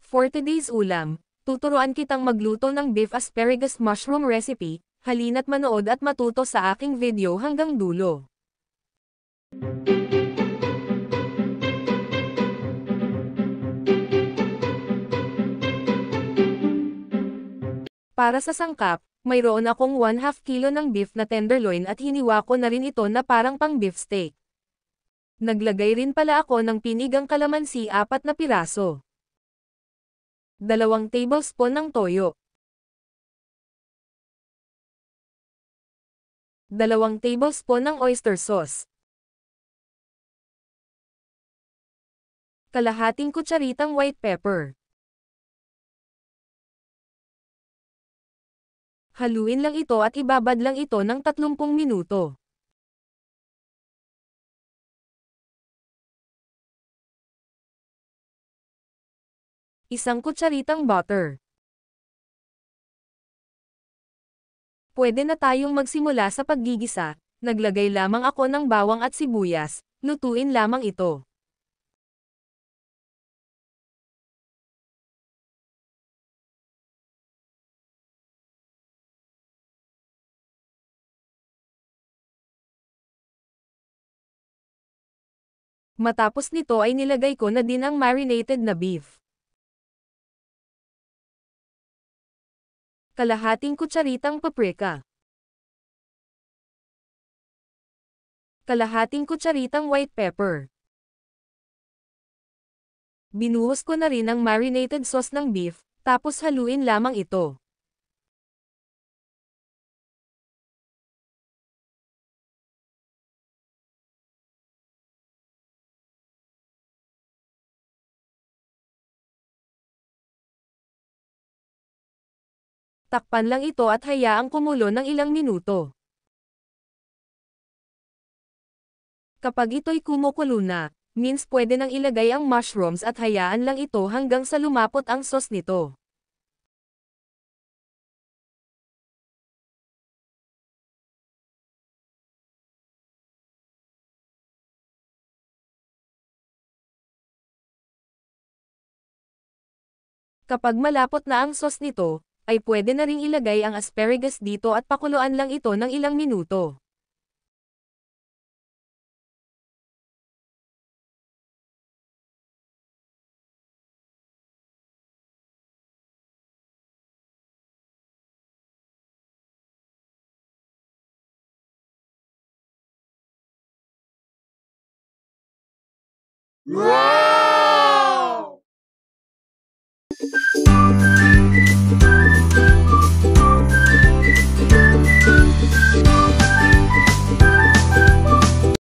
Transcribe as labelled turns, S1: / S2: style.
S1: For today's ulam, tuturuan kitang magluto ng beef asparagus mushroom recipe. Halina't manood at matuto sa aking video hanggang dulo. Para sa sangkap, mayroon akong 1/2 kilo ng beef na tenderloin at hiniwa ko na rin ito na parang pang beef steak. Naglagay rin pala ako ng pinigang kalamansi 4 na piraso. 2 tablespoon ng toyo. 2 tablespoon ng oyster sauce. Kalahating kutsaritang white pepper. Haluin lang ito at ibabad lang ito ng 30 minuto. Isang kutsaritang butter. Pwede na tayong magsimula sa paggigisa. Naglagay lamang ako ng bawang at sibuyas, lutuin lamang ito. Matapos nito ay nilagay ko na din ang marinated na beef. Kalahating kutsaritang paprika. Kalahating kutsaritang white pepper. Binuhos ko na rin ang marinated sauce ng beef, tapos haluin lamang ito. Takpan lang ito at hayaang kumulo ng ilang minuto. Kapag ito'y kumukulo na, means pwede nang ilagay ang mushrooms at hayaan lang ito hanggang sa lumapot ang sauce nito. Kapag malapot na ang sauce nito, ay pwede na ring ilagay ang asparagus dito at pakuluan lang ito ng ilang minuto.